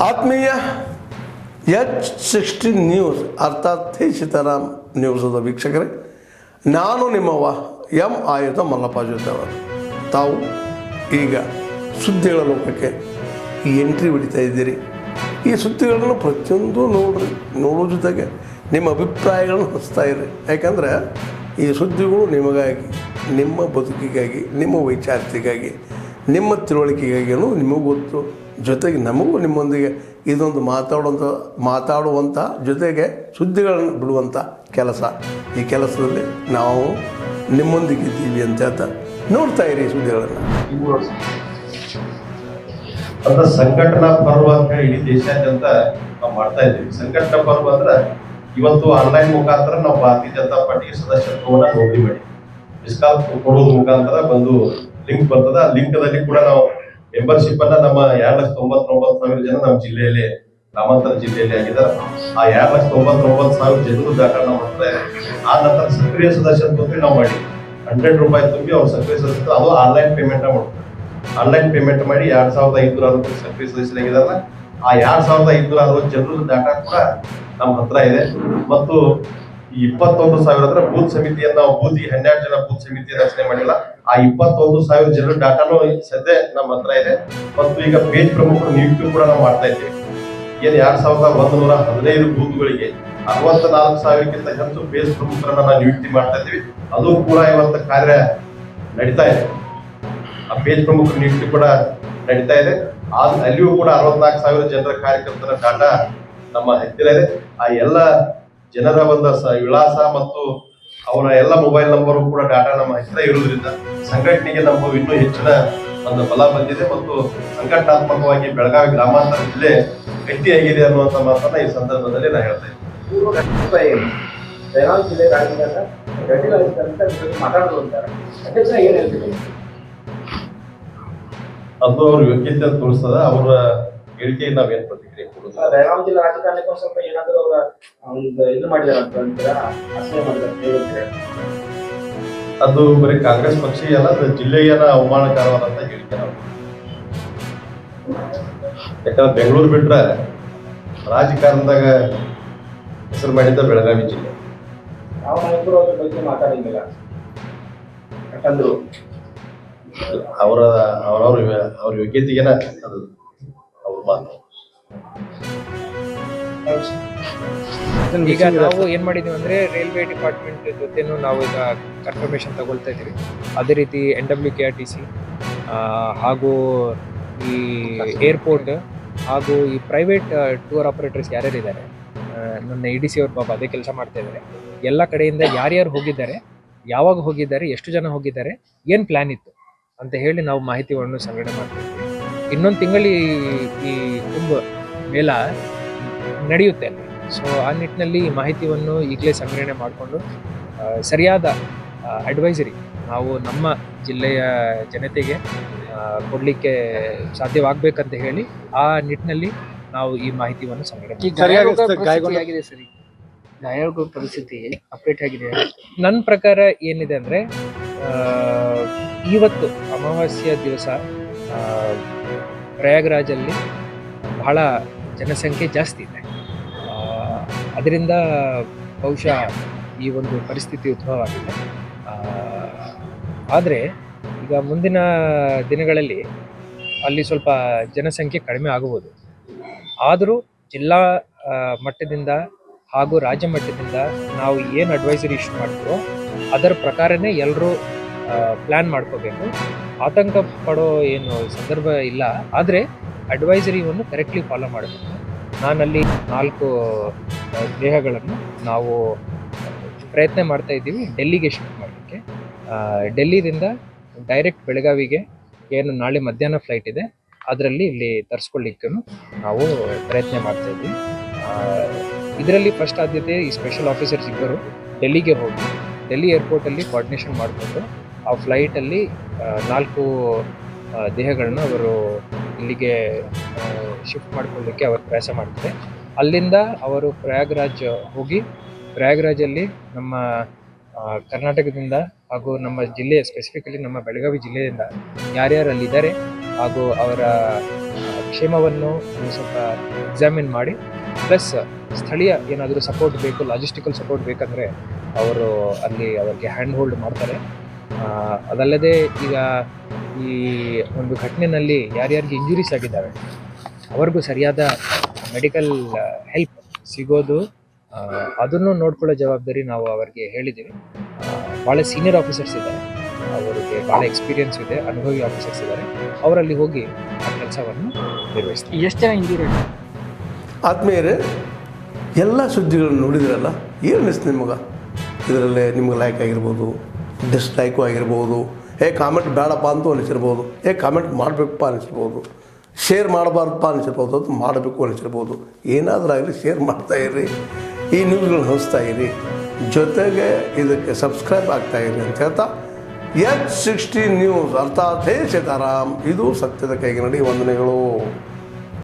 ಆತ್ಮೀಯ H16 news ಅರ್ಥಾತ್ ಹೇ ಸೀತಾರಾಮ್ ನ್ಯೂಸದ ವೀಕ್ಷಕರೇ, ನಾನು ನಿಮ್ಮವ ಎಂ ಆಯುಧ ಮಲ್ಲಪ್ಪ ಜೊತೆಯವರು. ತಾವು ಈಗ ಸುದ್ದಿಗಳ ಲೋಕಕ್ಕೆ ಎಂಟ್ರಿ ಹೊಡಿತಾ ಇದ್ದೀರಿ. ಈ ಸುದ್ದಿಗಳನ್ನು ಪ್ರತಿಯೊಂದು ನೋಡೋ ಜೊತೆಗೆ ನಿಮ್ಮ ಅಭಿಪ್ರಾಯಗಳನ್ನು ಹಚ್ತಾ ಇರಿ. ಯಾಕಂದರೆ ಈ ಸುದ್ದಿಗಳು ನಿಮಗಾಗಿ, ನಿಮ್ಮ ಬದುಕಿಗಾಗಿ, ನಿಮ್ಮ ವೈಚಾರಿಕೆಗಾಗಿ, ನಿಮ್ಮ ತಿಳುವಳಿಕೆಗಾಗಿಯೂ ನಿಮಗೂ ಗೊತ್ತು. ಜೊತೆಗೆ ನಮಗೂ ನಿಮ್ಮೊಂದಿಗೆ ಇದೊಂದು ಮಾತಾಡುವಂಥ ಜೊತೆಗೆ ಸುದ್ದಿಗಳನ್ನು ಬಿಡುವಂಥ ಕೆಲಸ. ಈ ಕೆಲಸದಲ್ಲಿ ನಾವು ನಿಮ್ಮೊಂದಿಗಿದ್ದೀವಿ ಅಂತ ಹೇಳ್ತಾ ನೋಡ್ತಾ ಇರಿ ಸುದ್ದಿಗಳನ್ನು. ಅಂದ್ರೆ ಸಂಘಟನಾ ಪರ್ವ ಅಂತ ಹೇಳಿ ಇಡೀ ದೇಶಾದ್ಯಂತ ನಾವು ಮಾಡ್ತಾ ಇದ್ದೀವಿ. ಸಂಘಟನಾ ಪರ್ವ ಅಂದ್ರೆ ಇವತ್ತು ಆನ್ಲೈನ್ ಮುಖಾಂತರ ನಾವು ಭಾರತೀಯ ಜನತಾ ಪಾರ್ಟಿಗೆ ಸದಸ್ಯತ್ವವನ್ನು ನೋಂದಣಿ ಮಾಡಿ ಮಿಸ್ಕಾಲ್ ಕೊಡೋದ್ರ ಮುಖಾಂತರ ಬಂದು ಲಿಂಕ್ ಬರ್ತದ. ಆ ಲಿಂಕ್ದಲ್ಲಿ ಕೂಡ ನಾವು ಮೆಂಬರ್ಶಿಪ್ ಅನ್ನ ನಮ್ಮ 2,99,000 ಜನ ನಮ್ಮ ಜಿಲ್ಲೆಯಲ್ಲಿ, ಗ್ರಾಮಾಂತರ ಜಿಲ್ಲೆಯಲ್ಲಿ ಆಗಿದ್ದಾರೆ. ಆ 2,99,000 ಜನರು ದಾಖಲೆ ನಾವು ಮಾಡ್ತಾ ಇದ್ದೀವಿ. ಆ ನಂತರ ಸಕ್ರಿಯ ಸದಸ್ಯತ್ವ ನಾವು ಮಾಡಿ ₹100 ತುಂಬಿ ಅವ್ರು ಸಕ್ರಿಯ ಸದಸ್ಯತ್ವ, ಅದು ಆನ್ಲೈನ್ ಪೇಮೆಂಟ್ ಮಾಡ್ತಾರೆ. ಆನ್ಲೈನ್ ಪೇಮೆಂಟ್ ಮಾಡಿ 2,560 ಸಕ್ರಿಯ ಸದಸ್ಯರಾಗಿದ್ದಾರೆ. ಆ 2,560 ಜನರ ಡಾಟಾ ಕೂಡ ನಮ್ಮ ಹತ್ರ ಇದೆ. ಮತ್ತು ಈ 21,000 ಅಂದ್ರೆ ಬೂತ್ ಸಮಿತಿಯನ್ನ ನಾವು ಬೂತಿ 12 ಜನ ಬೂತ್ ಸಮಿತಿ ರಚನೆ ಮಾಡಿಲ್ಲ. ಆ 21,000 ಜನರ ಡಾಟಾನು ಸದ್ಯ ನಮ್ಮ ಹತ್ರ ಇದೆ. ಮತ್ತು ಈಗ ಪೇಜ್ ಪ್ರಮುಖರು ನಿಯುಕ್ತಿ ಕೂಡ ನಾವು ಮಾಡ್ತಾ ಇದ್ದೀವಿ. ಏನ್ 2,115 ಬೂತ್ಗಳಿಗೆ 64,000ಕ್ಕಿಂತ ಹೆಚ್ಚು ಪೇಜ್ ಪ್ರಮುಖರನ್ನ ನಾವು ನಿಯುಕ್ತಿ ಮಾಡ್ತಾ ಇದ್ದೀವಿ. ಅದು ಕೂಡ ಇವತ್ತು ಕಾರ್ಯ ನಡೀತಾ ಇದೆ. ಆ ಪೇಜ್ ಪ್ರಮುಖರ ನಿಯುಕ್ತಿ ಕೂಡ ನಡೀತಾ ಇದೆ. ಅಲ್ಲಿಯೂ ಕೂಡ 64,000 ಜನರ ಕಾರ್ಯಕರ್ತರ ಡಾಟಾ ನಮ್ಮ ಹತ್ತಿರ ಇದೆ. ಆ ಎಲ್ಲ ಜನರ ಒಂದು ವಿಳಾಸ ಮತ್ತು ಅವರ ಎಲ್ಲ ಮೊಬೈಲ್ ನಂಬರು ಕೂಡ ಡಾಟಾ ನಮ್ಮ ಹತ್ತಿರ ಇರುವುದರಿಂದ ಸಂಘಟನೆಗೆ ನಮ್ಮ ಇನ್ನೂ ಹೆಚ್ಚಿನ ಒಂದು ಬಲ ಬಂದಿದೆ ಮತ್ತು ಸಂಘಟನಾತ್ಮಕವಾಗಿ ಬೆಳಗಾವಿ ಗ್ರಾಮಾಂತರ ಜಿಲ್ಲೆ ಗಟ್ಟಿಯಾಗಿದೆ ಅನ್ನುವಂಥ ಮಾತನ್ನ ಈ ಸಂದರ್ಭದಲ್ಲಿ ನಾನು ಹೇಳ್ತಾ ಇದ್ದೀನಿ. ಬೆಳಗಾವಿ ಜಿಲ್ಲೆ ಅದು ಅವ್ರ ಯೋಗ್ಯತೆ ತೋರಿಸ್ತದ. ಅವರ ಹೇಳಿಕೆಗೆ ನಾವೇನ್ ಪ್ರತಿಕ್ರಿಯೆ ಕೊಡೋದು. ಬೆಳಗಾವಿ ಜಿಲ್ಲಾ ರಾಜಕಾರಣಕ್ಕೆ ಸ್ವಲ್ಪ ಏನಾದರೂ ಅವರ ಒಂದು ಇದು ಮಾಡಿದಾರೆ ಅಂತ ಅಂತೀರಾ? ಅಸಹ್ಯ ಮಾಡಿದ್ದಾರೆ. ಅದು ಬರೀ ಕಾಂಗ್ರೆಸ್ ಪಕ್ಷೀಯ ಅಲ್ಲ, ಅದು ಜಿಲ್ಲೆಯನ್ನ ಅವಮಾನಕರವಾದಂತ ಹೇಳಿಕೆ. ನಾವು ಯಾಕಂದ್ರೆ ಬೆಂಗಳೂರು ಬಿಟ್ರೆ ರಾಜಕಾರಣದಾಗ ಹೆಸರು ಮಾಡಿದ್ದ ಬೆಳಗಾವಿ ಜಿಲ್ಲೆ. ಯಾವ ನಾಯಕರು ಅದ್ರ ಬಗ್ಗೆ ಮಾತಾಡಿಲ್ಲ ಯಾಕಂದ್ರು ಅವ್ರ ಯೋಗ್ಯತೆಗೆನ ಅದು ಅವ್ರ ಮಾತು. ಈಗ ನಾವು ಏನ್ ಮಾಡಿದೀವಿ ಅಂದ್ರೆ ರೈಲ್ವೆ ಡಿಪಾರ್ಟ್ಮೆಂಟ್ ಜೊತೆನೂ ನಾವು ಈಗ ಕನ್ಫರ್ಮೇಶನ್ ತಗೊಳ್ತಾ ಇದೀವಿ. ಅದೇ ರೀತಿ NWKRTC ಹಾಗೂ ಈ ಏರ್ಪೋರ್ಟ್ ಹಾಗೂ ಈ ಪ್ರೈವೇಟ್ ಟೂರ್ ಆಪರೇಟರ್ಸ್ ಯಾರ್ಯಾರಿದ್ದಾರೆ, ನನ್ನ EDC ಅವ್ರ ಪಾಪ ಅದೇ ಕೆಲಸ ಮಾಡ್ತಾ ಇದ್ದಾರೆ. ಎಲ್ಲ ಕಡೆಯಿಂದ ಯಾರ್ಯಾರು ಹೋಗಿದ್ದಾರೆ, ಯಾವಾಗ ಹೋಗಿದ್ದಾರೆ, ಎಷ್ಟು ಜನ ಹೋಗಿದ್ದಾರೆ, ಏನ್ ಪ್ಲಾನ್ ಇತ್ತು ಅಂತ ಹೇಳಿ ನಾವು ಮಾಹಿತಿಯನ್ನು ಸಂಗ್ರಹಣೆ ಮಾಡ್ತೀವಿ. ಇನ್ನೊಂದು ತಿಂಗಳು ಈ ಕುಂಭ ಮೇಳ ನಡೆಯುತ್ತೆ ಅಲ್ಲಿ. ಸೊ ಆ ನಿಟ್ಟಿನಲ್ಲಿ ಈ ಮಾಹಿತಿಯನ್ನು ಈಗಲೇ ಸಂಗ್ರಹಣೆ ಮಾಡಿಕೊಂಡು ಸರಿಯಾದ ಅಡ್ವೈಸರಿ ನಾವು ನಮ್ಮ ಜಿಲ್ಲೆಯ ಜನತೆಗೆ ಕೊಡಲಿಕ್ಕೆ ಸಾಧ್ಯವಾಗಬೇಕಂತ ಹೇಳಿ ಆ ನಿಟ್ಟಿನಲ್ಲಿ ನಾವು ಈ ಮಾಹಿತಿಯನ್ನು ಸಂಗ್ರಹಣೆ ಗಾಯಾಳುಗಳ ಪರಿಸ್ಥಿತಿ ಅಪ್ಡೇಟ್ ಆಗಿದೆ. ನನ್ನ ಪ್ರಕಾರ ಏನಿದೆ ಅಂದರೆ, ಇವತ್ತು ಅಮಾವಾಸ್ಯ ದಿವಸ ಪ್ರಯಾಗ್ರಾಜಲ್ಲಿ ಬಹಳ ಜನಸಂಖ್ಯೆ ಜಾಸ್ತಿ ಇದೆ. ಅದರಿಂದ ಬಹುಶಃ ಈ ಒಂದು ಪರಿಸ್ಥಿತಿ ಉದ್ಭವ ಆಗಿದೆ. ಆದರೆ ಈಗ ಮುಂದಿನ ದಿನಗಳಲ್ಲಿ ಅಲ್ಲಿ ಸ್ವಲ್ಪ ಜನಸಂಖ್ಯೆ ಕಡಿಮೆ ಆಗಬಹುದು. ಆದರೂ ಜಿಲ್ಲಾ ಮಟ್ಟದಿಂದ ಹಾಗೂ ರಾಜ್ಯ ಮಟ್ಟದಿಂದ ನಾವು ಏನು ಅಡ್ವೈಸರಿ ಇಶ್ಯೂ ಮಾಡ್ತೀವೋ ಅದರ ಪ್ರಕಾರನೇ ಎಲ್ಲರೂ ಪ್ಲ್ಯಾನ್ ಮಾಡ್ಕೋಬೇಕು. ಆತಂಕ ಪಡೋ ಏನು ಸಂದರ್ಭ ಇಲ್ಲ. ಆದರೆ ಅಡ್ವೈಸರಿಯನ್ನು ಕರೆಕ್ಟ್ಲಿ ಫಾಲೋ ಮಾಡಬೇಕು. ನಾನಲ್ಲಿ 4 ದೇಹಗಳನ್ನು ನಾವು ಪ್ರಯತ್ನ ಮಾಡ್ತಾ ಇದ್ದೀವಿ ಡೆಲ್ಲಿಗೆ ಶಿಫ್ಟ್ ಮಾಡಲಿಕ್ಕೆ. ಡೆಲ್ಲಿದಿಂದ ಡೈರೆಕ್ಟ್ ಬೆಳಗಾವಿಗೆ ಏನು ನಾಳೆ ಮಧ್ಯಾಹ್ನ ಫ್ಲೈಟ್ ಇದೆ, ಅದರಲ್ಲಿ ಇಲ್ಲಿ ತರಿಸ್ಕೊಳ್ಳಿಕ್ಕೂ ನಾವು ಪ್ರಯತ್ನ ಮಾಡ್ತಾ ಇದ್ದೀವಿ. ಇದರಲ್ಲಿ ಫಸ್ಟ್ ಆದ್ಯತೆ ಈ ಸ್ಪೆಷಲ್ ಆಫೀಸರ್ಸ್ ಇಬ್ಬರು ಡೆಲ್ಲಿಗೆ ಹೋಗಿ ಡೆಲ್ಲಿ ಏರ್ಪೋರ್ಟಲ್ಲಿ ಕೋಆರ್ಡಿನೇಷನ್ ಮಾಡಿಕೊಂಡು ಆ ಫ್ಲೈಟಲ್ಲಿ 4 ದೇಹಗಳನ್ನ ಅವರು ಇಲ್ಲಿಗೆ ಶಿಫ್ಟ್ ಮಾಡ್ಕೊಳ್ಳಿಕ್ಕೆ ಅವರು ಪ್ರಯಾಸ ಮಾಡ್ತಾರೆ. ಅಲ್ಲಿಂದ ಅವರು ಪ್ರಯಾಗ್ರಾಜ್ ಹೋಗಿ ಪ್ರಯಾಗ್ರಾಜಲ್ಲಿ ನಮ್ಮ ಕರ್ನಾಟಕದಿಂದ ಹಾಗೂ ನಮ್ಮ ಜಿಲ್ಲೆ, ಸ್ಪೆಸಿಫಿಕಲಿ ನಮ್ಮ ಬೆಳಗಾವಿ ಜಿಲ್ಲೆಯಿಂದ ಯಾರ್ಯಾರು ಅಲ್ಲಿದ್ದಾರೆ ಹಾಗೂ ಅವರ ಕ್ಷೇಮವನ್ನು ಒಂದು ಸ್ವಲ್ಪ ಎಕ್ಸಾಮಿನ್ ಮಾಡಿ, ಪ್ಲಸ್ ಸ್ಥಳೀಯ ಏನಾದರೂ ಸಪೋರ್ಟ್ ಬೇಕು, ಲಾಜಿಸ್ಟಿಕಲ್ ಸಪೋರ್ಟ್ ಬೇಕಂದರೆ ಅವರು ಅಲ್ಲಿ ಅವ್ರಿಗೆ ಹ್ಯಾಂಡ್ ಹೋಲ್ಡ್ ಮಾಡ್ತಾರೆ. ಅದಲ್ಲದೆ ಈಗ ಈ ಒಂದು ಘಟನೆಯಲ್ಲಿ ಯಾರ್ಯಾರಿಗೆ ಇಂಜುರೀಸ್ ಆಗಿದ್ದಾವೆ ಅವ್ರಿಗೂ ಸರಿಯಾದ ಮೆಡಿಕಲ್ ಹೆಲ್ಪ್ ಸಿಗೋದು, ಅದನ್ನು ನೋಡ್ಕೊಳ್ಳೋ ಜವಾಬ್ದಾರಿ ನಾವು ಅವರಿಗೆ ಹೇಳಿದ್ದೀವಿ. ಭಾಳ ಸೀನಿಯರ್ ಆಫೀಸರ್ಸ್ ಇದ್ದಾರೆ, ಅವರಿಗೆ ಭಾಳ ಎಕ್ಸ್ಪೀರಿಯನ್ಸ್ ಇದೆ, ಅನುಭವಿ ಆಫೀಸರ್ಸ್ ಇದ್ದಾರೆ, ಅವರಲ್ಲಿ ಹೋಗಿ ಆ ಕೆಲಸವನ್ನು ನಿರ್ವಹಿಸ್ತಾರೆ. ಎಷ್ಟು ಜನ ಇಂಜೂರಿ? ಆದ್ಮೇಲೆ ಎಲ್ಲ ಸುದ್ದಿಗಳನ್ನು ನೋಡಿದ್ರಲ್ಲ, ಏನು ಅನಿಸ್ತು ನಿಮಗೆ? ಇದರಲ್ಲೇ ನಿಮ್ಗೆ ಲೈಕ್ ಆಗಿರ್ಬೋದು, ಡಿಸ್ಲೈಕು ಆಗಿರ್ಬೋದು, ಕಾಮೆಂಟ್ ಬೇಡಪ್ಪ ಅಂತೂ ಅನಿಸಿರ್ಬೋದು, ಕಾಮೆಂಟ್ ಮಾಡಬೇಕಪ್ಪ ಅನಿಸಿರ್ಬೋದು, ಶೇರ್ ಮಾಡಬಾರ್ದಪ್ಪ ಅನಿಸಿರ್ಬೋದು, ಅದು ಮಾಡಬೇಕು ಅನಿಸಿರ್ಬೋದು. ಏನಾದರೂ ಆಗಲಿ ಶೇರ್ ಮಾಡ್ತಾಯಿರಿ, ಈ ನ್ಯೂಸ್ಗಳನ್ನ ಹಂಚ್ತಾ ಇರಿ, ಜೊತೆಗೆ ಇದಕ್ಕೆ ಸಬ್ಸ್ಕ್ರೈಬ್ ಆಗ್ತಾಯಿರಿ ಅಂತ ಹೇಳ್ತಾ H16 ನ್ಯೂಸ್ ಅರ್ಥಾತ್ ಹೇ ಸೀತಾರಾಮ್, ಇದು ಸತ್ಯದ ಕೈಗೆ ನಡಿ. ವಂದನೆಗಳು.